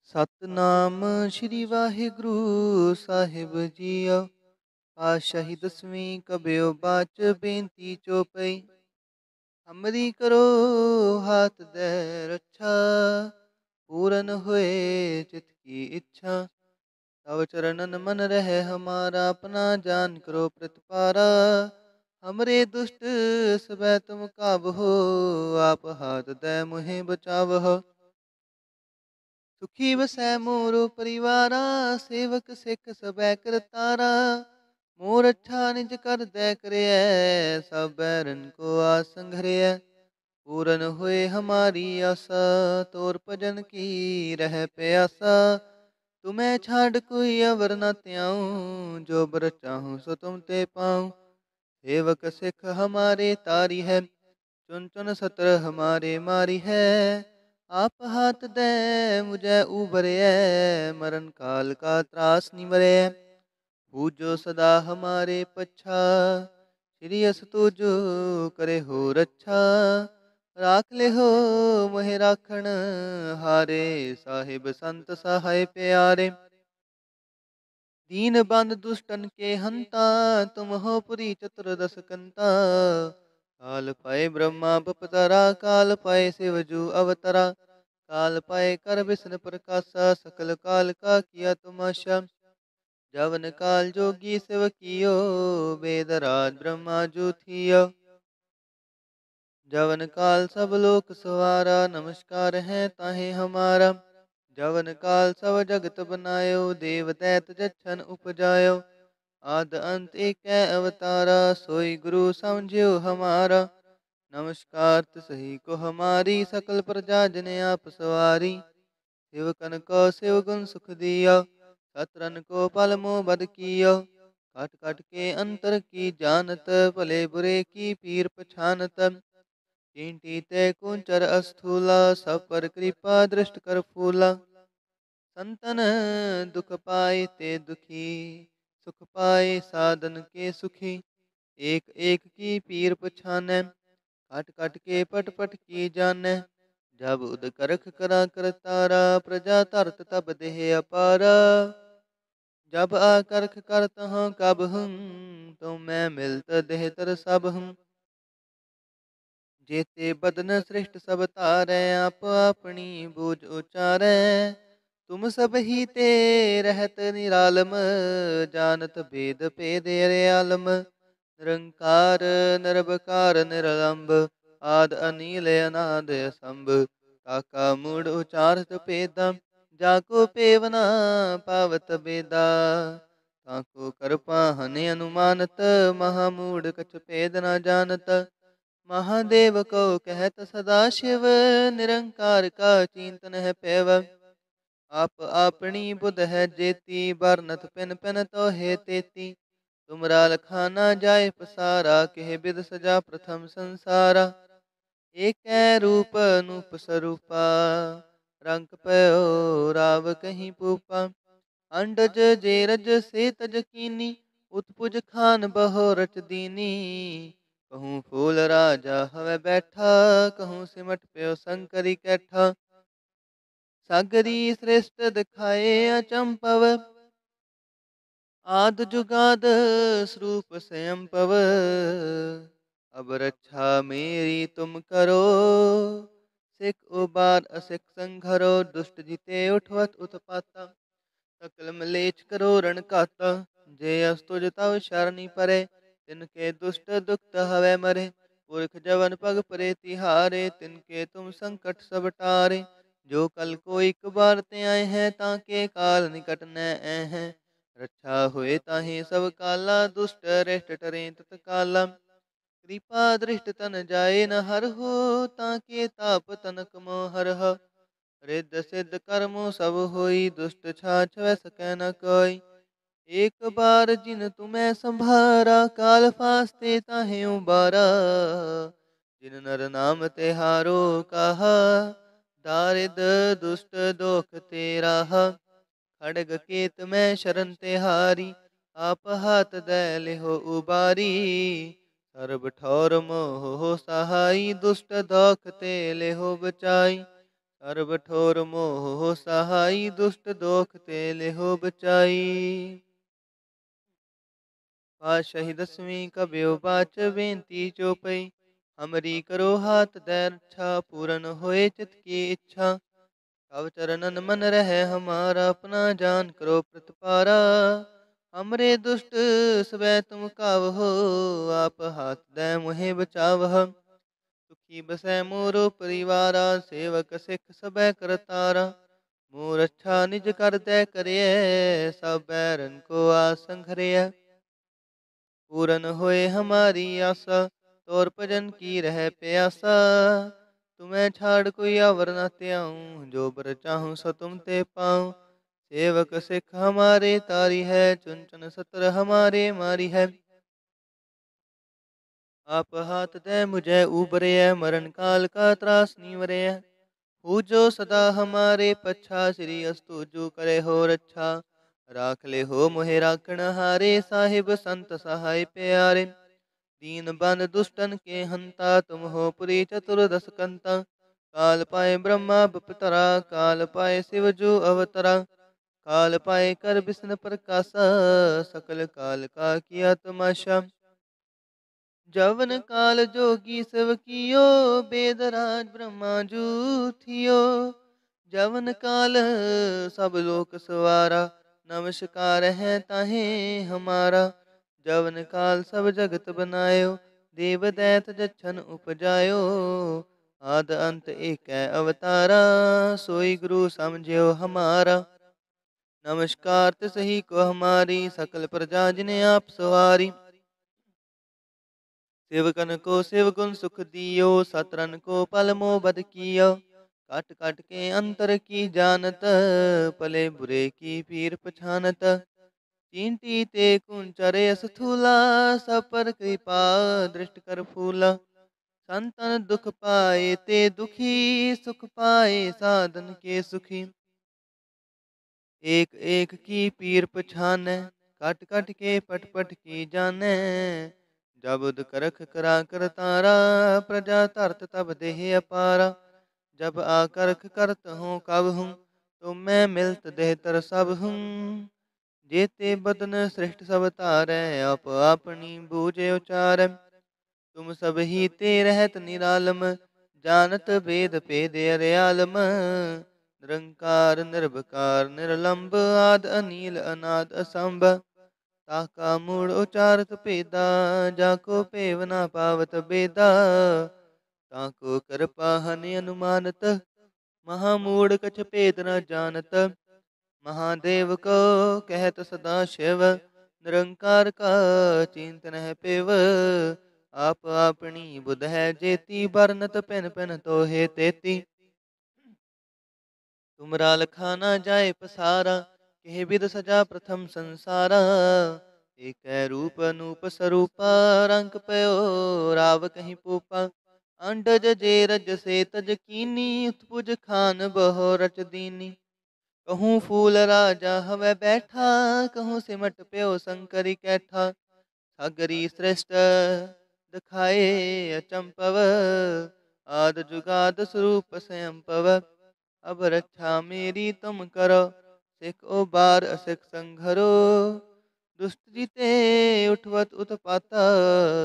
ਸਤਨਾਮ ਸ੍ਰੀ ਵਾਹਿਗੁਰੂ ਸਾਹਿਬ JIO. ਪਾਤਸ਼ਾਹੀ ਦਸਵੀਂ ਕਬਿਓ ਬਾਚ ਬੇਨਤੀ ਚੋਪਈ। ਹਮਰੀ ਕਰੋ ਹਾਥ ਦੇ ਰੱਛਾ, ਪੂਰਨ ਹੋਏ ਚਿਤ ਕੀ ਇੱਛਾ। ਤਵ ਚरणन मन रहे हमारा, अपना जान करो प्रतिपारा। हमरे दुष्ट सबै तुम काबहो, आप हाथ दे मुहे बचावहो। सुखी वसै मोरो परिवारा, सेवक सिख सबै करतारा। मोर अच्छा निज कर दै करियै, सब बैरन को आस संघरियै। पूरन होए हमारी आशा, तोर भजन की रह प्यासा। तुम्हें छाड़ कोई अवर न त्याऊं, जो बर चाहूं सो तुम ते पाऊं। सेवक सिख हमारे तारी है, चुन चुन सत्र हमारे मारी है। आप हाथ दे मुझे उबरय, मरण काल का त्रास निवरय। पूजो सदा हमारे पच्छा, श्री अस तुजो करे हो रच्छा। राख ले हो मोहि राखण हारे, साहिब संत सहाय प्यारे। दीन बंद दुष्टन के हंता, तुम हो पुरी चतुर्दश कंता। काल पाए ब्रह्मा बपतरा, काल पाए शिवजू अवतरा। काल पाए कर विष्णु प्रकाशा, सकल काल का किया तमाशा। जवन काल जोगी शिव कियो, वेद राज ब्रह्मा जू थियो। जवन काल सब लोक सवारा, नमस्कार है ताहे हमारा। जवन काल सब जगत बनायो, देव दैत जछन उपजायो। आद अंत एक अवतारा, सोई गुरु समझियो हमारा। नमस्कार सही को हमारी, सकल प्रजा जन आप सवारी। शिवकन को शिव गुण सुख दियो, शत्रन को पल मोह बद कियो। काट काट के अंतर की जानत, भले बुरे की पीर पछानत। चींटी ते कुंचर अस्थूला, सब पर कृपा दृष्ट कर फूला। संतन दुख पाए ते दुखी, सुख पाए साधन के सुखी। एक एक की पीर पछानै, काट काट के पट पट की जानै। जब उद करख करा करतारा, प्रजा धरत तब देह अपारा। जब आकर्ख करत हूँ कब हूँ, तुम मैं मिलत देह तर सब हूँ। जेते बदन श्रेष्ठ सब तारै, आप अपनी बूझ उचारै। तुम सब ही ते रहत निरालम, जानत भेद भेद आलम। निरंकार निरवकार निरलंब, आद अनील अनाद असंभ। ताका मूढ़ उचारत भेदा, जाको पेवना पावत बेदा। ताको कृपा हनि अनुमानत, महामूढ़ कछ भेद न जानत। महादेव को कहत सदा शिव, निरंकार का चिंतन है पैव। आप अपनी बुध है जेती, बरनत पिन पिन तो है तेती। तुमरा लखाना जाय पसारा, कह बिद सजा प्रथम संसारा। एक रूप अनूप स्वरूपा, रंग पयो राव कहीं पूपा। अंडज जेरज से तज कीनी, उत्पुज खान बहो रच दीनी। कहूँ फूल राजा हवे बैठा, कहूँ सिमट प्यो शंकरी कैठा। सागरी श्रेष्ठ दिखाए अचंपव, आद जुगाद स्वरूप स्वयं पव। अब रक्षा मेरी तुम करो, सिख उबार असिख संघरो। दुष्ट जिते उठवत उत्पाता, सकल मलेच करो रण काता। जे अस्तुज तव शरणी परे, तिनके दुष्ट दुखत हवे मरे। पुरख जवन पग परे तिहारे, तिनके तुम संकट सब टारे। जो कल को एक बार ते आए हैं, ताके काल निकट न आए हैं। रक्षा होए ताहि सब काला, दुष्ट रेष्ट टरे तत्काला। कृपा दृष्ट तन जाए न हर हो, ताके ताप तनक मोह हर हो। रिद्ध सिद्ध कर्मो सब होई, दुष्ट छाछ वै सकै न कोई। एक बार जिन तुम्हें संभारा, काल फास्ते ताहे उबारा। जिन नर नाम तिहारो कहा, दारिद दुष्ट दोख तेरा। खड़ग केत में शरण तिहारी, आप हाथ दे लिहो उबारी। सर्ब ठौर मोह सहाई, दुष्ट दोख ते लिहो बचाई। ਸਰਬ ਠੋਰ ਮੋਹ ਸਹਾਈ, ਦੁਸ਼ਟ ਦੋਖ ਤੇ ਲਿਹੋ ਬਚਾਈ। ਪਾਤਸ਼ਾਹੀ ਦਸਵੀਂ ਕਬਿਓ ਬਾਚ ਬੇਨਤੀ ਚੋਪਈ, ਹਮਰੀ ਕਰੋ ਹਾਥ दै रक्षा, पूरन होए चित की इच्छा। तब चरणन मन रहे हमारा, अपना जान करो प्रतिपारा। हमरे दुष्ट सबै तुम कावहो, आप हाथ दै मुहे बचावह। सुखी बसै मोरो परिवारा, सेवक सिख सबै करतारा। मोर अच्छा निज कर दै करिय, सब बैरन को आसन घरिय। पूरन होए हमारी आशा, तोर भजन की रह प्यासा। तुम्हें छाड़ कोई आवर न त्याऊं, जो बर चाहूं सो तुम ते पाऊं। सेवक सिख हमारे तारी है, चुन चुन सतर हमारे मारी है। आप हाथ दे मुझे उबरे, मरण काल का त्रास नीवरे। पूजो सदा हमारे पच्छा, श्री अस्तुजु करे हो रक्षा। राख ले हो मोहे राखण हारे, साहिब संत सहाय प्यारे। दीन बन दुष्टन के हंता, तुम हो पुरी चतुर्दश कंता। काल पाए ब्रह्मा बपतरा, काल पाए शिव जो अवतरा। काल पाए कर विष्णु प्रकाशा, सकल काल का किया तमाशा। जवन काल जोगी शिव कियो, वेद राज ब्रह्मा जू थियो। जवन काल सब लोक सवारा, नमस्कार है ताहे हमारा। जवन काल सब जगत बनायो, देव दैत जछन उपजायो। आद अंत एक अवतारा, सोई गुरु समझियो हमारा। नमस्कार तिसही को हमारी, सकल प्रजा जिने आप सवारी। सेवकन को शिव गुण सुख दियो, सतरन को पल मोह बद कियो। काट काट के अंतर की जानत, पले बुरे की पीर पछानत। चींटी ते कुंचरे स्थूला, सब पर कृपा दृष्ट कर फूला। संतन दुख पाए ते दुखी, सुख पाए साधन के सुखी। एक एक की पीर पछानै, कट कट के पट पट की जानै। जब उद करख करा कर तारा, प्रजा धरत तब देह अपारा। जब आकरख करत हूँ कब हूँ, तुम मैं मिलत देह तर सब हूँ। जेते बदन सृष्ट सब तारै, आप अपनी बूझे उचार। तुम सब ही ते रहत निरालम, जानत वेद भेद अर्यालम। निरंकार निर्भकार निर्लंब, आद अनील अनाद असंभ। ताका मूड़ उचारत पेदा, जाको पेव ना पावत बेदा। ताको कृपा हनि अनुमानत, महामूढ़ कछ भेद न जानत। महादेव को कहत सदा शिव, निरंकार का चिंतन है पेव। आप अपनी बुध है जेती, बरनत पिन पिन तो हे तेती। तुमरा लखाना जाए पसारा, केह विद सजा प्रथम संसारा। एक रूप अनूप स्वरूपा, रंग पयो राव कहीं पूपा। अंडज जे रज से तज कीनी, उत्पुज खान बहो रच दीनी। कहूँ फूल राजा हवै बैठा, कहूँ सिमट प्यो शंकरी कैठा। सगरी श्रेष्ठ दिखाए अचंपव, आद जुगाद स्वरूप स्वयं पव। अब रक्षा मेरी तुम करो, सिख उबार असिख संघरो। दुष्ट जीते उठवत उत्पाता,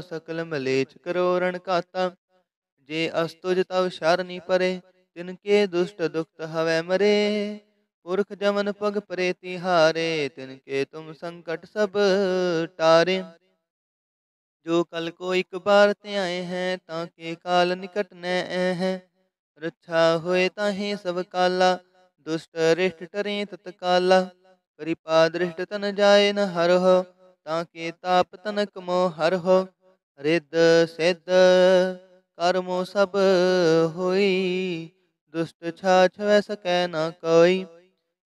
सकल मलेच्छ करो रण काता। जे अस्तुज तव शरणी परे, तिनके दुष्ट दुखत हवै मरे। पुरख जमन पग परे तिहारे, तिनके तुम संकट सब टारे। जो कल को एक बार ते आए हैं, ताके काल निकट न हैं। रक्षा होए ताहे सब काला, दुष्ट रिष्ट टरे तत्काला। कृपा दृष्ट तन जाए न हरहो, ताके ताप तनक मोह हरहो। रिद्ध सिद्ध कर्मो सब होई, दुष्ट छाछ वै सकै न कोई।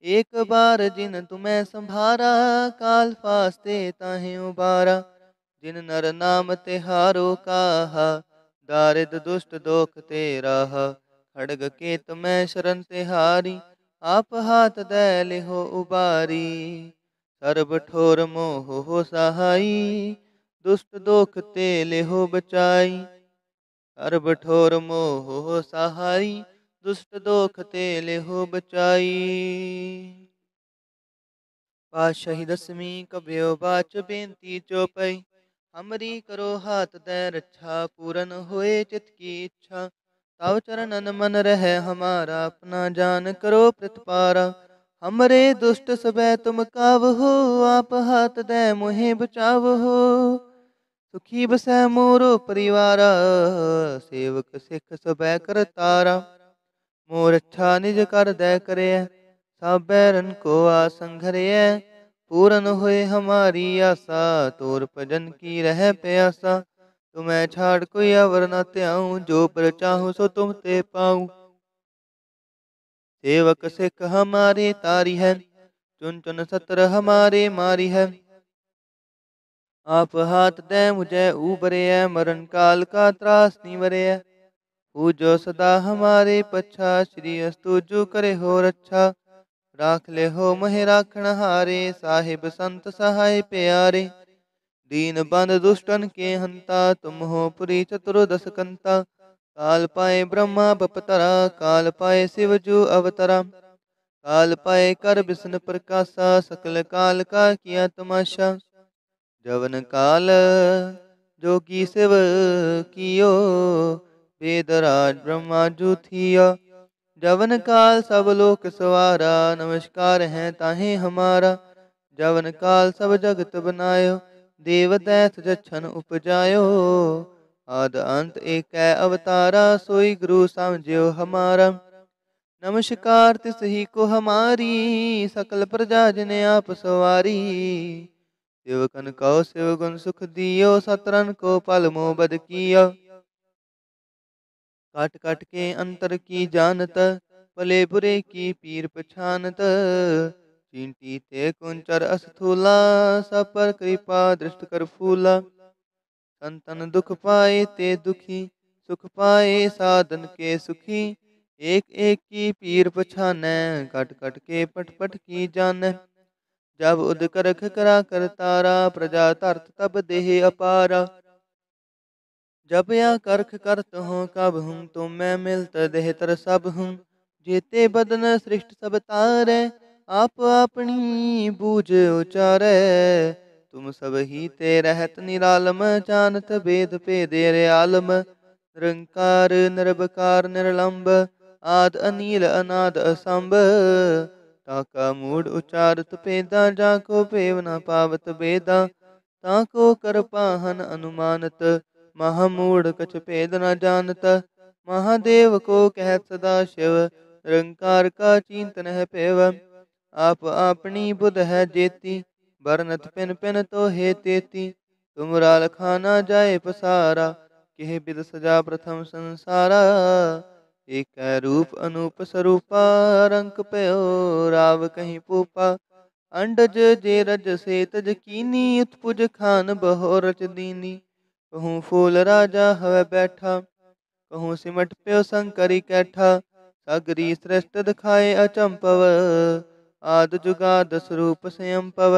एक बार जिन तुम्हें संभारा, काल फास्ते ताहे उबारा। जिन नर नाम तिहारो काहा, दारिद दुष्ट दोख ते राहा। खड़ग केत मैं शरण तिहारी, आप हाथ दै लिहो उबारी। सर्ब ठोर मोह हो सहाई, दुष्ट दोख ते लिहो बचाई। सर्ब ठोर मोह हो सहाई, दुष्ट दोख ते लेहो बचाई। पातशाही दसवीं कब्यो बाच बेनती चौपाई। हमरी करो हाथ दे रक्षा, पूरन होए चित की इच्छा। ताव चरणन मन रहे हमारा, अपना जान करो प्रतिपारा। हमरे दुष्ट सबे तुम कावहो, आप हाथ दे मोहे बचावहो। सुखी बसै मोरो परिवारा, सेवक सिख सबे करतारा। मोर अच्छा निज कर दे करे, सब बैरन को आसंघरे। पूरन होए हमारी आशा, तोर भजन की रह प्यासा। तुम्हें छाड़ कोई अवर न त्याऊं, जो पर चाहूं सो तुम ते पाऊं। सेवक सिख हमारे तारी है, चुन चुन सत्र हमारे मारी है। आप हाथ दे मुझे उबरे है, मरण काल का त्रास निवरे है। पूजो सदा हमारे पच्छा, श्री अस्तुजु करे हो रक्षा। राख ले हो मोहे राखण हारे, साहिब संत सहाय प्यारे। दीन बंद दुष्टन के हंता, तुम हो पुरी चतुर्दश कंता। काल पाए ब्रह्मा बपतरा, काल पाए शिव जू अवतरा। काल पाए कर विष्णु प्रकाशा, सकल काल का किया तमाशा। जवन काल जोगी शिव कियो, वेदराज ब्रह्मा जू थिया। जवन काल सब लोक सवारा, नमस्कार है ताहे हमारा। जवन काल सब जगत बनायो, देव दैत जछन उपजायो। आद अंत एक अवतारा, सोई गुरु समझियो हमारा। नमस्कार तिस ही को हमारी, सकल प्रजा जिने आप सवारी। शिवकन कहो शिव गुण सुख दियो, सतरन को पल मोह बद किया। काट काट के अंतर की जानत, भले बुरे की पीर पछानत। चींटी ते कुंचर अस्थूला, सब पर कृपा दृष्ट कर फूला। संतन दुख पाए ते दुखी, सुख पाए साधन के सुखी। एक एक की पीर पछानै, कट कट के पट पट की जानै। जब उद करख करा कर तारा, प्रजा धरत तब देह अपारा। जब या करख करत हो कब हूँ, तुम मैं मिलत देह तर सब हूँ। जेते बदन सृष्ट सब तारै, आप अपनी बूझ उचारै। तुम सब ही ते रहत निरालम, जानत भेद भेदेर आलम। निरंकार निरबकार निरलंब, आद अनील अनाद असंभ। ताका मूड उचारत पेदा, जाको पेव न पावत बेदा। ताको कर पाहन अनुमानत, महामूढ़ कछ भेद न जानत। महादेव को कहत सदा शिव, निरंकार का चिंतन है पेव। आप अपनी बुध है जेती, बरनत पिन पिन तो हे तेती। तुमरा लखाना जाए पसारा, केह बिद सजा प्रथम संसारा। एक रूप अनूप स्वरूपा, रंक पयो राव कहीं पूपा। अंडज जे रज से तज कीनी, उत्पुज खान बहो रच दीनी। कहूँ फूल राजा हवै बैठा, कहूँ सिमट प्यो शंकरी कैठा। सगरी श्रेष्ठ दिखाए अचंपव, आद जुगाद स्वरूप स्वयंपव।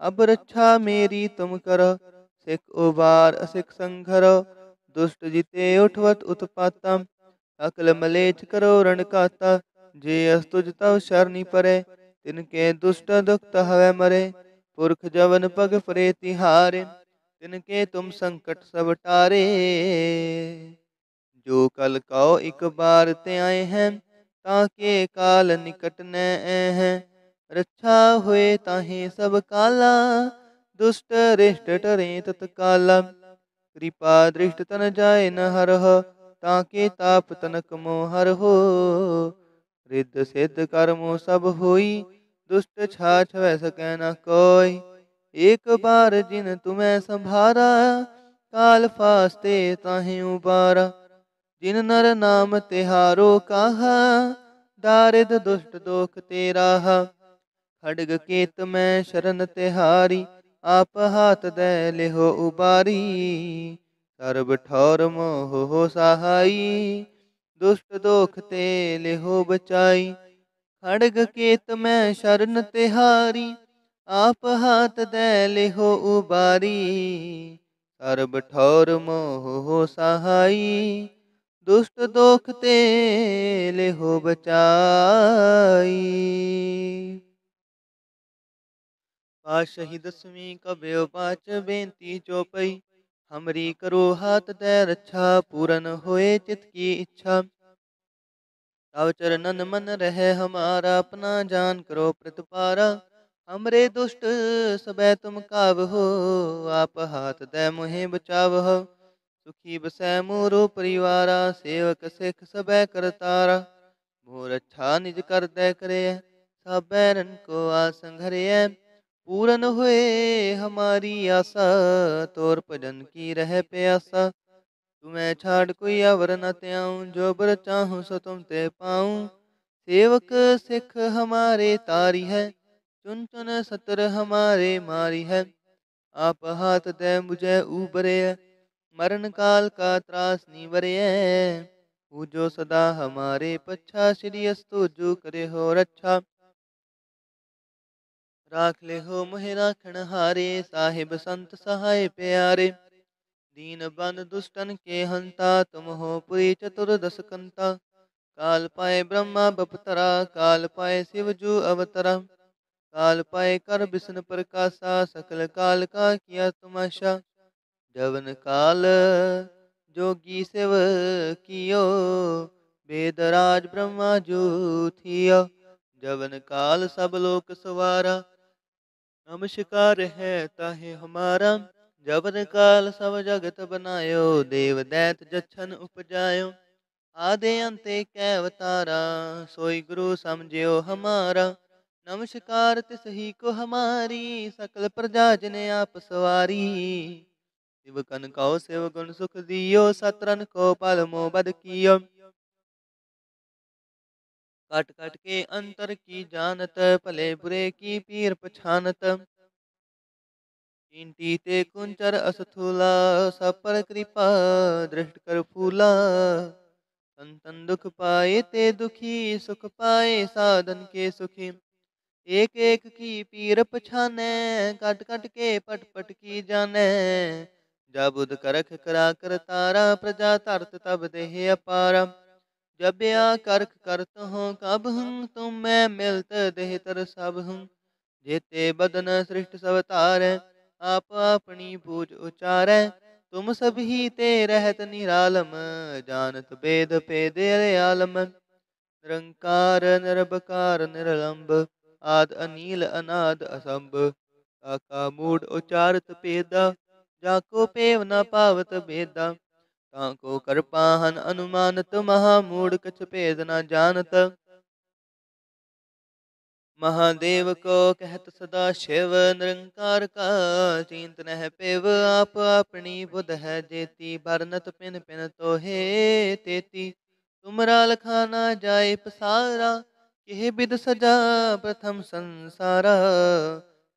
अब रक्षा मेरी तुम करो, सिख उबार असिख संघरो। दुष्ट जिते उठवत उत्पाता, अकल मलेच करो रणकाता। जे अस्तुज तव शरणी परे, तिनके दुष्ट दुखत हवै मरे। पुरख जवन पग परे तिहारे, तिनके तुम संकट सब टारे। जो कल कहो एक बार ते आए हैं, ताके काल निकट न हैं। रक्षा हुए ताहे सब काला, दुष्ट रिष्ट टरे तत्काला। कृपा दृष्ट तन जाए न हरह, ताके ताप तनक मोह हरहो। रिद्ध सिद्ध कर्मो सब होई, दुष्ट छाछ वै सकै न कोई। एक बार जिन तुम्हें संभारा, काल फास्ते ताहि उबारा। जिन नर नाम तिहारो काहा, दारिद दुष्ट दोख तेराहा। खड्ग केत में शरण तिहारी, आप हाथ दे लेहो उबारी। सर्ब ठौर मोह हो सहाई, दुष्ट दोख ते लेहो बचाई। खड्ग केत में शरण तिहारी, आप हाथ दे लेहो उबारी। सर्ब ठौर मोह हो सहाई, दुष्ट दोख ते लेहो बचाई। पातशाही दसवीं कब्यो पाँच बेनती चौपई। हमरी करो हाथ दे रक्षा, पूरन होए चित की इच्छा। तव चरणन मन रहे हमारा, अपना जान करो प्रतिपारा। हमरे दुष्ट सबै तुम काबहो, आप हाथ दे मुहे बचावह। सुखी बसै मोरो परिवारा, सेवक सिख सबै करतारा। मोर अच्छा निज कर दे करे, सब बैरन को आसंघरिय। पूरन हुए हमारी आशा, तोर भजन की रह प्यासा। तुम्हें छाड़ कोई अवर न त्याऊं, जो बर चाहूं सो तुम ते पाऊं। सेवक सिख हमारे तारी है, चुन चुन सतर हमारे मारी है। आप हाथ दे मुझे उबरे, मरण काल का त्रास नीवरे। पूजो सदा हमारे पच्छा, श्री अस्तु जो करे हो रक्षा। राख ले हो मोहे राखण हारे, साहिब संत सहाय प्यारे। दीन बन दुष्टन के हंता, तुम हो पुरी चतुर्दश कंता। काल पाए ब्रह्मा बपतरा, काल पाए शिव जू अवतरा। काल पाए कर विष्णु प्रकाशा, सकल काल का किया तुमाशा। जवन काल जोगी शिव कियो, वेद राज ब्रह्मा जू थियो। जवन काल सब लोक सवारा, नमस्कार है ताहे हमारा। जबन काल सब जगत बनायो, देव दैत जछन उपजायो। आदि अंते कै अवतारा, सोई गुरु समझियो हमारा। नमस्कार तिस ही को हमारी, सकल प्रजा जिने आप सवारी। शिव कन कौ शिव गुण सुख दियो, सतरन को पल मो बद कियो। कट कट के अंतर की जानत, भले बुरे की पीर पछानत। कींटी ते कुंचर असथूला, सब पर कृपा दृष्ट कर फूला। तन तन दुख पाए ते दुखी, सुख पाए साधन के सुखी। एक एक की पीर पछाने, कट कट के पट पट की जाने। जब उद करख करा कर तारा, प्रजा तरत तब देह अपारा। जब या करख करत हो कब हूँ, तुम मैं मिलत देह तर सब हूँ। जेते बदन सृष्ट सब तारै, आप अपनी पूज उचारै। तुम सब ही ते रहत निरालम, जानत वेद भेद आलम। निरंकार निरबकार निरलंब, आद अनील अनाद असंभ। काका मूड उचारत पेदा, जाको पेव न पावत बेदा। ताको कर पाहन अनुमानत, महामूड कछ भेद न जानत। महादेव को कहत सदा शिव, निरंकार का चिंत नह पिव। आप अपनी बुध है जेती, भरनत पिन पिन तो हे तेती। तुमरा लखाना जाए पसारा, केह बिद सजा प्रथम संसारा।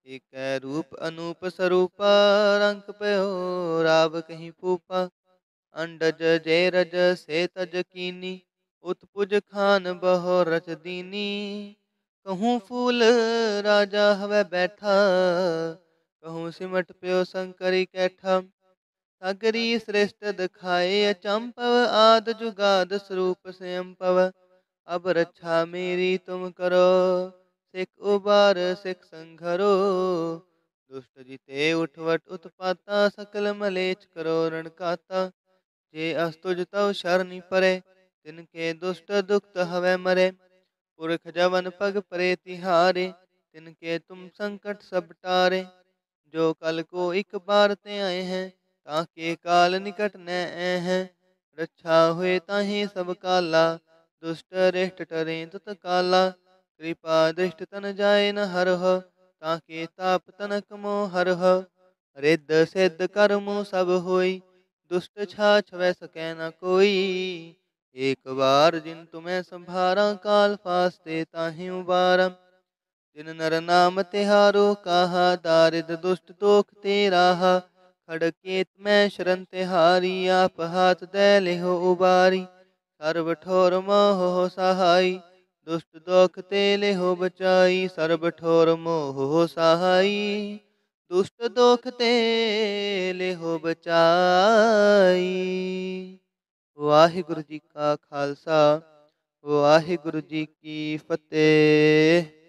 एक रूप अनूप स्वरूपा, रंक पयो राव कहीं फूफा। अंडज जय रज से तज कीनी, उत्पुज खान बहो रच दीनी। कहूँ फूल राजा हवै बैठा, कहूँ सिमट प्यो शंकरी कैठा। सगरी श्रेष्ठ दिखाए अचंपव, आद जुगाद स्वरूप स्वयं पव। अब रक्षा मेरी तुम करो, सिख उबार सिख संघरो। दुष्ट जिते उठवट उत्पाता, सकल मलेच करो रणकाता। जे अस्तुज तव शरणि परे, तिनके दुष्ट दुखत हवै मरे। पुरख जवन पग परे तिहारे, तिनके तुम संकट सब टारे। जो कल को एक बार ते आए हैं, ताके काल निकट न आए हैं। रक्षा हुए ताहि सब काला, दुष्ट रिष्ट टरे तत काला। कृपा दृष्ट तन जाए न हरह, ताके ताप तनक मोह हरह। रिद्ध सिद्ध कर्मो सब होई, दुष्ट छाछ वै सकै न कोई। एक बार जिन तुम्हें संभारा, काल फास्ते ताहि उबारा। जिन नर नाम तिहारो काहा, दारिद दुष्ट दोख ते राहा। खड़केत मैं शरण तिहारी, आप हाथ दे लेहो उबारी। सर्व ठोर मोह हो सहाई, दुष्ट दोख ते लेहो बचाई। सर्व ठोर मोह हो सहाई, दुष्ट दोख ते लेहो बचाई। ਵਾਹਿਗੁਰੂ ਜੀ ਕਾ ਖਾਲਸਾ ਵਾਹਿਗੁਰੂ ਜੀ ਕੀ ਫਤਿਹ।